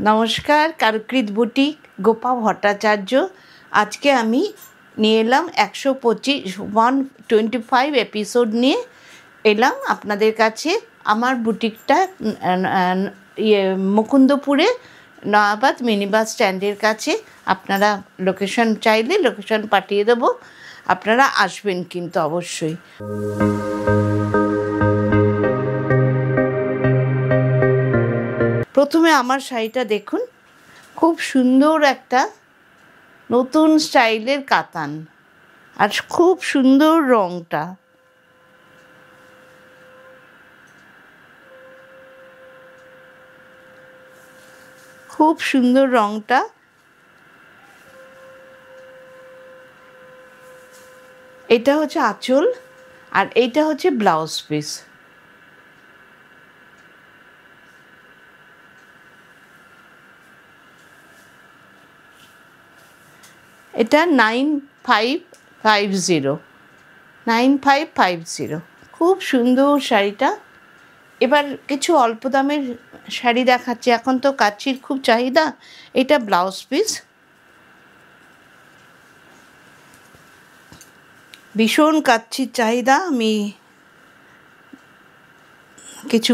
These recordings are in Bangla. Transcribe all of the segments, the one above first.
নমস্কার, কারুকৃত বুটিক গোপা ভট্টাচার্য। আজকে আমি নিয়ে এলাম 125 এপিসোড নিয়ে এলাম আপনাদের কাছে। আমার বুটিকটা মুকুন্দপুরে নয়াবাদ মিনি বাস স্ট্যান্ডের কাছে। আপনারা লোকেশন চাইলে লোকেশন পাঠিয়ে দেবো, আপনারা আসবেন কিন্তু অবশ্যই। প্রথমে আমার শাড়িটা দেখুন, খুব সুন্দর একটা নতুন স্টাইলের কাতান, আর খুব সুন্দর রঙটা। খুব সুন্দর রঙটা। এটা হচ্ছে আঁচল, আর এইটা হচ্ছে ব্লাউজ পিস। এটা 9550 খুব সুন্দর শাড়িটা। এবার কিছু অল্প দামের শাড়ি দেখাচ্ছি, এখন তো কাচ্চির খুব চাহিদা। এটা ব্লাউজ পিস, ভীষণ কাচ্চির চাহিদা। আমি কিছু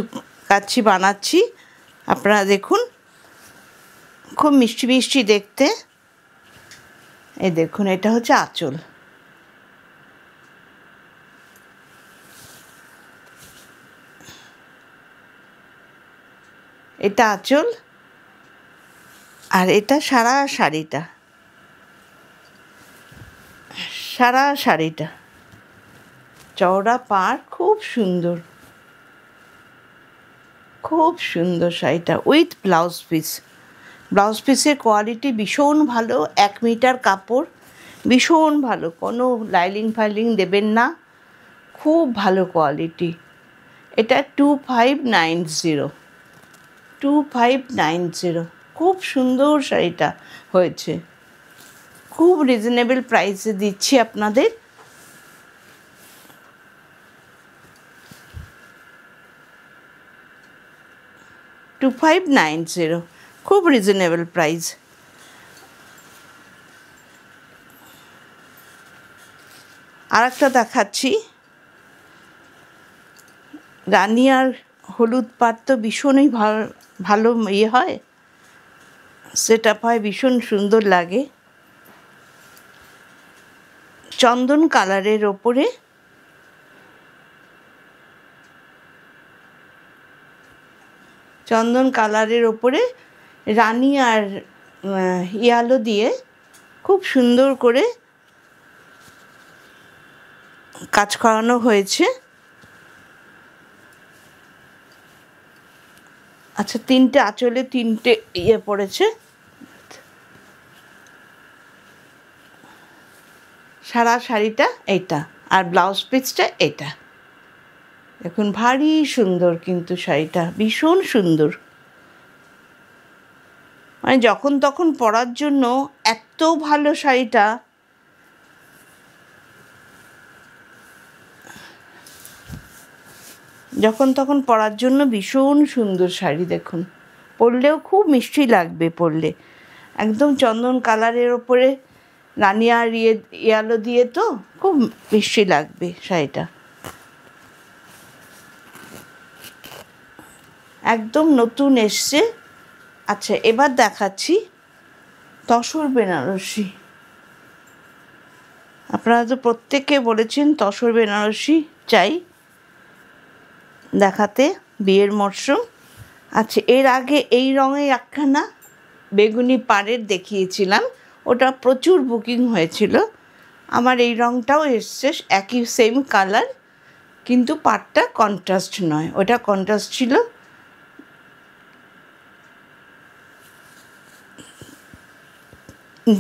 কাচ্চি বানাচ্ছি, আপনারা দেখুন, খুব মিষ্টি মিষ্টি দেখতে। এই দেখুন, এটা হচ্ছে আঁচল। এটা আঁচল, আর এটা সারা শাড়িটা চওড়া পাড়, খুব সুন্দর শাড়িটা উইথ ব্লাউজ পিস। ব্লাউজ পিসের কোয়ালিটি ভীষণ ভালো, 1 মিটার কাপড়, ভীষণ ভালো, কোনো লাইলিং ফাইলিং দেবেন না, খুব ভালো কোয়ালিটি। এটা 2590 খুব সুন্দর শাড়িটা হয়েছে। খুব রিজনেবল প্রাইসে দিচ্ছি আপনাদের। খুব রিজনেবল প্রাইস। আর একটা দেখাচ্ছি, রানী আর হলুদ পাড় তো ভীষণই ভালো হয়, সেট আপ হয়, ভীষণ সুন্দর লাগে। চন্দন কালারের ওপরে রানী আর ইয়ালো দিয়ে খুব সুন্দর করে কাজ করানো হয়েছে। আচ্ছা, 3টে আঁচলে 3টে পড়েছে। সারা শাড়িটা এইটা, আর ব্লাউজ পিসটা এটা। দেখুন, ভারী সুন্দর কিন্তু শাড়িটা, ভীষণ সুন্দর। মানে যখন তখন পরার জন্য এত ভালো শাড়িটা। যখন তখন পরার জন্য ভীষণ সুন্দর শাড়ি। দেখুন, পরলেও খুব মিষ্টি লাগবে, পরলে একদম চন্দন কালারের ওপরে রানী আর ইয়ালো দিয়ে তো খুব মিষ্টি লাগবে শাড়িটা, একদম নতুন এসছে। আচ্ছা, এবার দেখাচ্ছি তসর বেনারসি। আপনারা তো প্রত্যেকে বলেছেন তসর বেনারসি চাই দেখাতে, বিয়ের মরশুম। আচ্ছা, এর আগে এই রঙে একখানা বেগুনি পাড়ের দেখিয়েছিলাম, ওটা প্রচুর বুকিং হয়েছিল। আমার এই রঙটাও এসছে, একই সেম কালার, কিন্তু পাড়টা কন্ট্রাস্ট নয়, ওটা কন্ট্রাস্ট ছিল।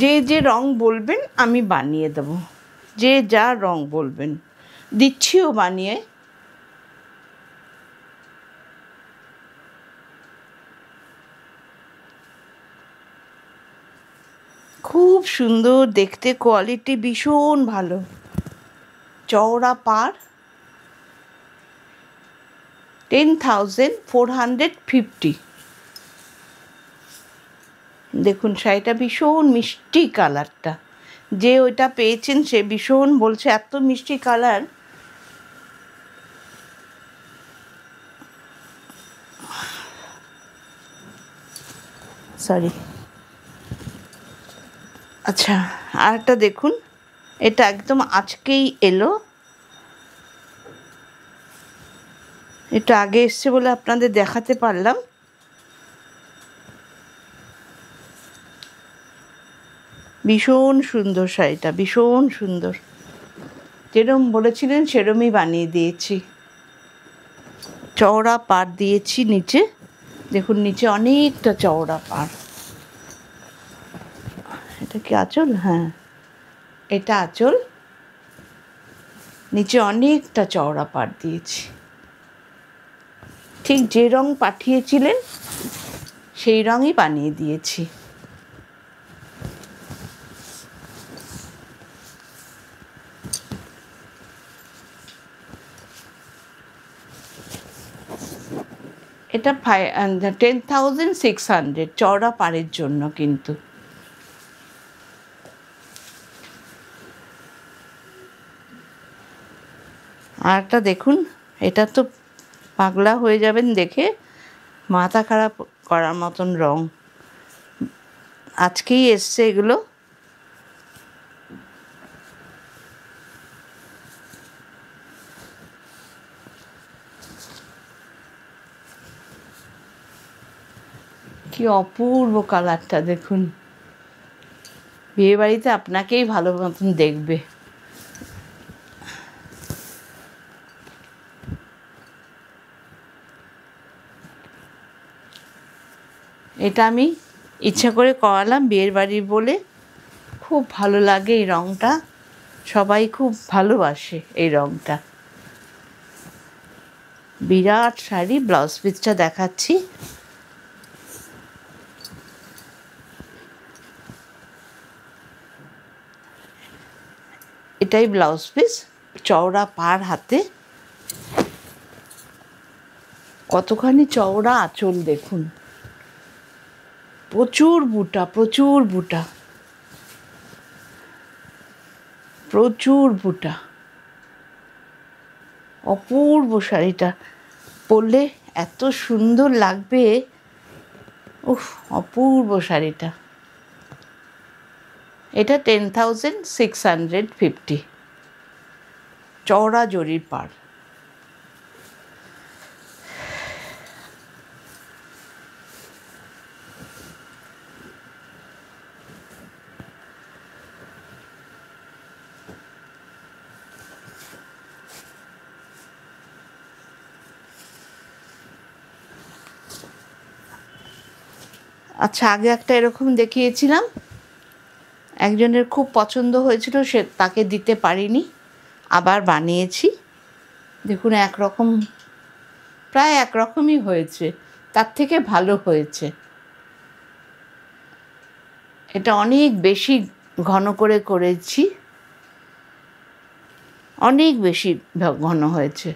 যে যে রং বলবেন আমি বানিয়ে দেবো, যে যা রং বলবেন দিচ্ছিও বানিয়ে। খুব সুন্দর দেখতে, কোয়ালিটি ভীষণ ভালো, চওড়া পাড়, 10,450। দেখুন শাড়িটা ভীষণ মিষ্টি কালারটা, যে ওইটা পেয়েছেন সে ভীষণ বলছে এত মিষ্টি কালার। সরি, আচ্ছা আর একটা দেখুন, এটা একদম আজকেই এলো, এটা আগে এসছে বলে আপনাদের দেখাতে পারলাম। ভীষণ সুন্দর শাড়িটা, ভীষণ সুন্দর, যেরম বলেছিলেন সেরমই বানিয়ে দিয়েছি। চওড়া পাড় দিয়েছি নিচে, দেখুন নিচে অনেকটা চওড়া পাড়। এটা কি আঁচল? হ্যাঁ, এটা আঁচল, নিচে অনেকটা চওড়া পাড় দিয়েছি। ঠিক যে রং পাঠিয়েছিলেন সেই রঙই বানিয়ে দিয়েছি। এটা 10,600 চওড়া পাড়ের জন্য কিন্তু। আর একটা দেখুন, এটা তো পাগলা হয়ে যাবেন দেখে, মাথা খারাপ করার মতন রং, আজকেই এসছে এগুলো। কি অপূর্ব কালারটা দেখুন, বিয়ে বাড়িতে আপনাকেই ভালো মতন দেখবে। এটা আমি ইচ্ছা করে করালাম বিয়ের বাড়ি বলে, খুব ভালো লাগে এই রঙটা, সবাই খুব ভালোবাসে এই রঙটা। বিরাট শাড়ি, ব্লাউজ পিসটা দেখাচ্ছি। এটাই ব্লাউজ পিস, চওড়া পাড় হাতে, কতখানি চওড়া আঁচল দেখুন, প্রচুর বুটা, প্রচুর বুটা, প্রচুর বুটা। অপূর্ব শাড়িটা, পরলে এত সুন্দর লাগবে, উফ অপূর্ব শাড়িটা। এটা 10,650 চওড়া জরির পাড়। আচ্ছা, আগে একটা এরকম দেখিয়েছিলাম, একজনের খুব পছন্দ হয়েছিল, সে তাকে দিতে পারিনি, আবার বানিয়েছি। দেখুন একরকম, প্রায় একরকমই হয়েছে, তার থেকে ভালো হয়েছে। এটা অনেক বেশি ঘন করে করেছি, অনেক বেশি ঘন হয়েছে।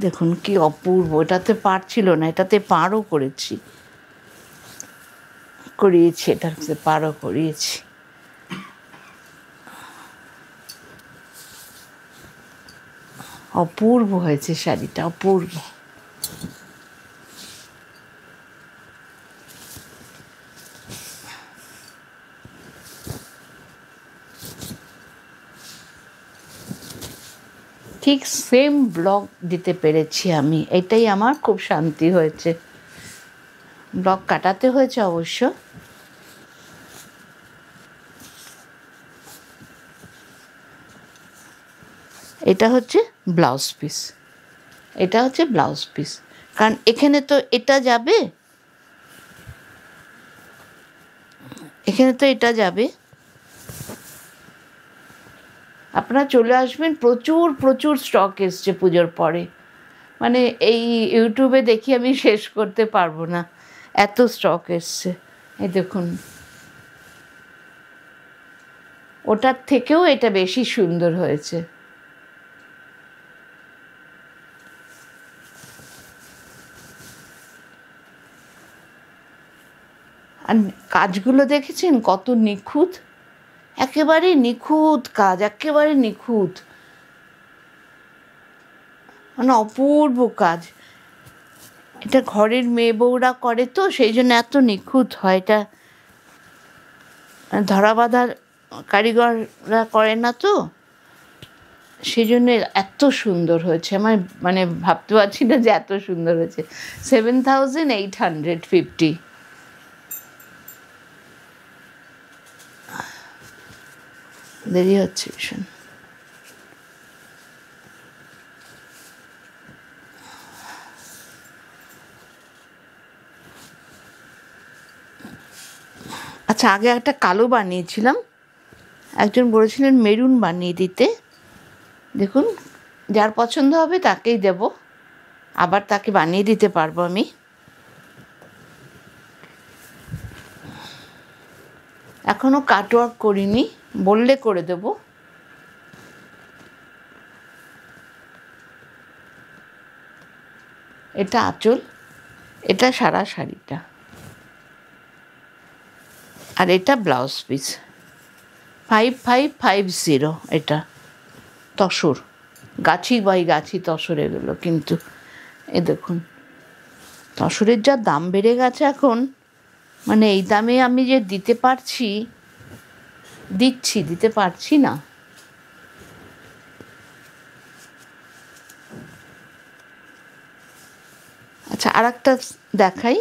দেখুন কি অপূর্ব, এটাতে পাড় ছিল না, এটাতে পাড়ও করিয়েছি, এটাতে পাড়ও করিয়েছি। অপূর্ব হয়েছে শাড়িটা, অপূর্ব। ঠিক সেম ব্লগ দিতে পেরেছি আমি, এটাই আমার খুব শান্তি হয়েছে। ব্লগ কাটাতে হয়েছে অবশ্য। এটা হচ্ছে ব্লাউজ পিস, এটা হচ্ছে ব্লাউজ পিস, কারণ এখানে তো এটা যাবে, এখানে তো এটা যাবে। আপনারা চলে আসবেন, প্রচুর প্রচুর স্টক এসছে পুজোর পরে, মানে এই ইউটিউবে দেখি আমি শেষ করতে পারবো না, এত স্টক এসছে। এই দেখুন, ওটার থেকেও এটা বেশি সুন্দর হয়েছে। আর কাজগুলো দেখেছেন কত নিখুঁত, একেবারে নিখুঁত কাজ, একেবারে নিখুঁত, মানে অপূর্ব কাজ। এটা ঘরের মেয়ে বউরা করে তো সেই জন্য এত নিখুঁত হয়। এটা ধরা বাঁধার কারিগররা করে না তো, সেই জন্য এত সুন্দর হয়েছে। আমার মানে ভাবতে পারছি না যে এত সুন্দর হয়েছে। 7,850। দেরি হচ্ছে ভীষণ। আচ্ছা, আগে একটা কালো বানিয়েছিলাম, একজন বলেছিলেন মেরুন বানিয়ে দিতে। দেখুন, যার পছন্দ হবে তাকেই দেব, আবার তাকে বানিয়ে দিতে পারবো আমি। এখনও কাটওয়ার্ক করিনি, বললে করে দেব। এটা আঁচল, এটা সারা শাড়িটা, আর এটা ব্লাউজ পিস। 5550 এটা তসর, গাছি বাই গাছি তসর এগুলো। কিন্তু এ দেখুন, তসরের যা দাম বেড়ে গেছে এখন, মানে এই দামে আমি যে দিতে পারছি না। আচ্ছা, আর একটা দেখাই।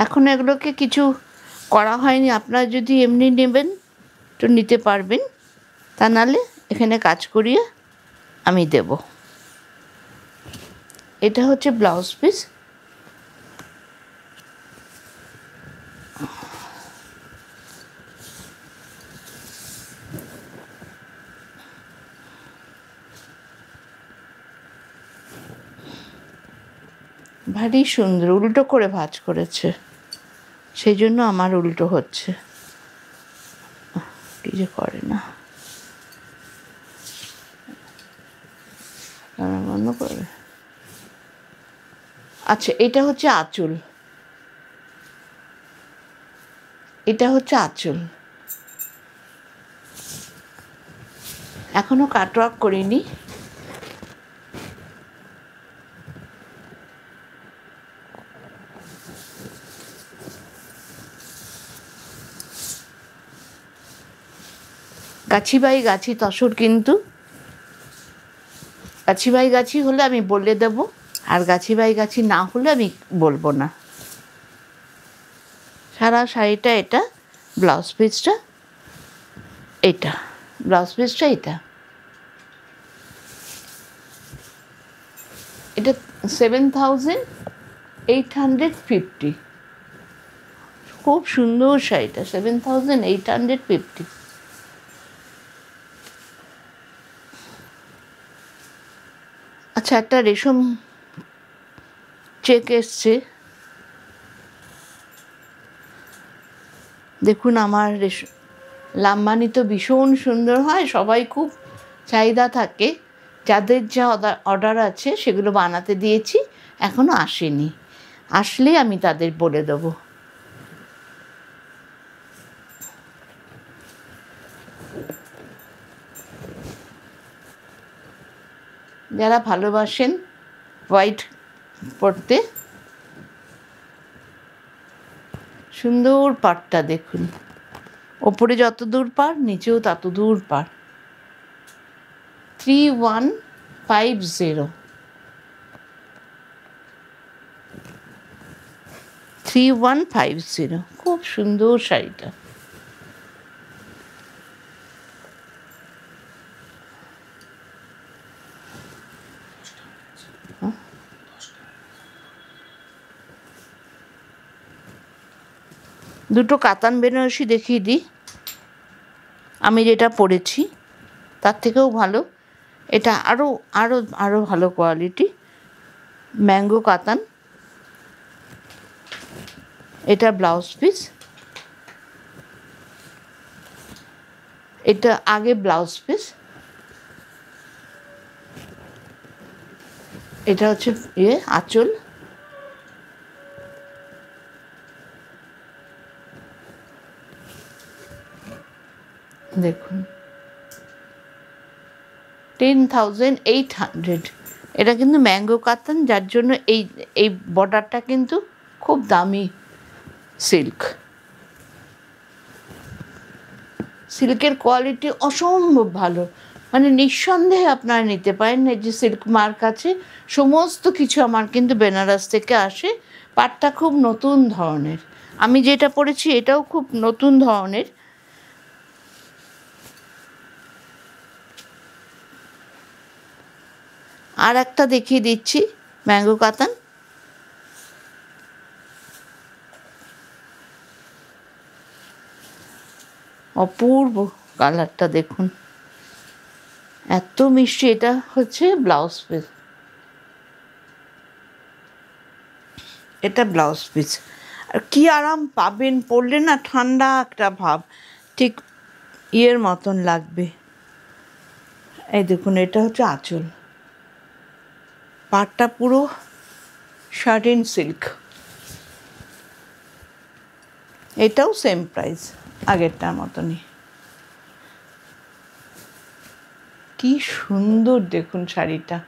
এখন এগুলোকে কিছু করা হয়নি, আপনারা যদি এমনি নেবেন তো নিতে পারবেন, তা নাহলে এখানে কাজ করিয়ে আমি দেব। এটা হচ্ছে ব্লাউজ পিস। ভারী সুন্দর, উল্টো করে ভাঁজ করেছে, সেই জন্য আমার উল্টো হচ্ছে। কি যে করে না, বন্ধ করে। আচ্ছা, এটা হচ্ছে আঁচল, এটা হচ্ছে আঁচল। এখনো কাটওয়ার্ক করিনি। গাছি বাই গাছি তসর, কিন্তু গাছি বাই গাছি হলে আমি বলে দেব, আর গাছি বাই গাছি না হলে আমি বলবো না। সারা শাড়িটা এটা, ব্লাউজ পিসটা এটা, ব্লাউজ পিসটা এটা। এটা 7,850। খুব সুন্দর শাড়িটা, 7,850। আচ্ছা, একটা রেশম চেক এসছে, দেখুন। আমার লাম্বানি তো ভীষণ সুন্দর হয়, সবাই খুব চাহিদা থাকে। যাদের যা অর্ডার আছে সেগুলো বানাতে দিয়েছি, এখনও আসেনি, আসলে আমি তাদের বলে দেবো। যারা ভালোবাসেন হোয়াইট পরতে, সুন্দর পাড়টা দেখুন, ওপরে যত দূর পার নিচেও তত দূর পার। 3150, 3150। খুব সুন্দর শাড়িটা। দুটো কাতান বেনারসি দেখিয়ে দিই, আমি যেটা পরেছি তার থেকেও ভালো। এটা আরও আরও আরও ভালো কোয়ালিটি, ম্যাঙ্গো কাতান। এটা ব্লাউজ পিস, এটা আগে ব্লাউজ পিস, এটা হচ্ছে আঁচল। দেখুন 10,800। এটা কিন্তু ম্যাঙ্গো কাতান, যার জন্য এই বর্ডারটা কিন্তু খুব দামি সিল্ক। সিল্কের কোয়ালিটি অসম্ভব ভালো, মানে নিঃসন্দেহে আপনারা নিতে পারেন। এই যে সিল্ক মার্ক আছে, সমস্ত কিছু আমার কিন্তু বেনারস থেকে আসে। পাটটা খুব নতুন ধরনের, আমি যেটা পরেছি এটাও খুব নতুন ধরনের। আর একটা দেখিয়ে দিচ্ছি ম্যাঙ্গো কাতান। অপূর্ব কালারটা দেখুন, এত মিষ্টি। এটা হচ্ছে ব্লাউজ পিস, এটা ব্লাউজ পিস। আর কি আরাম পাবেন পরলে না, ঠান্ডা একটা ভাব, ঠিক ইয়ের মতন লাগবে। এই দেখুন, এটা হচ্ছে আঁচল। পাটটা পুরো শার্টিন সিল্ক। এটাও সেম প্রাইস, আগেরটার মতনই। কি সুন্দর দেখুন শাড়িটা,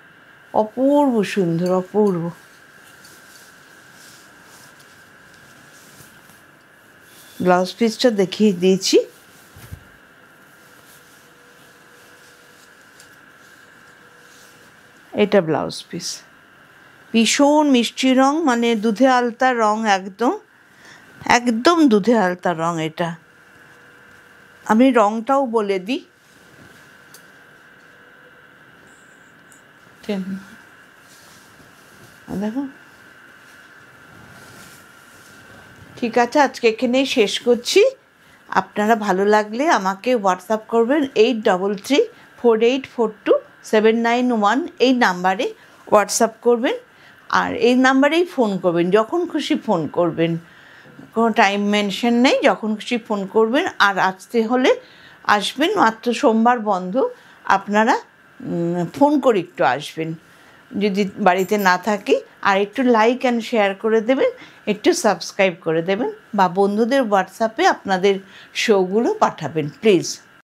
অপূর্ব সুন্দর, অপূর্ব। ব্লাউজ পিসটা দেখিয়ে দিয়েছি। এটা ব্লাউজ পিস, ভীষণ মিষ্টি রং, মানে দুধে আলতা রং, একদম একদম দুধে আলতা রং। এটা আমি রংটাও বলে দিই। দেখো, ঠিক আছে, আজকে এখানেই শেষ করছি। আপনারা ভালো লাগলে আমাকে হোয়াটসঅ্যাপ করবেন 8348427991 এই নাম্বারে হোয়াটসঅ্যাপ করবেন। আর এই নাম্বারেই ফোন করবেন, যখন খুশি ফোন করবেন, কোনো টাইম মেনশন নেই, যখন খুশি ফোন করবেন। আর আসতে হলে আসবেন, মাত্র সোমবার বন্ধ, আপনারা ফোন করে একটু আসবেন যদি বাড়িতে না থাকি। আর একটু লাইক অ্যান্ড শেয়ার করে দেবেন, একটু সাবস্ক্রাইব করে দেবেন, বা বন্ধুদের হোয়াটসঅ্যাপে আপনাদের শোগুলো পাঠাবেন প্লিজ।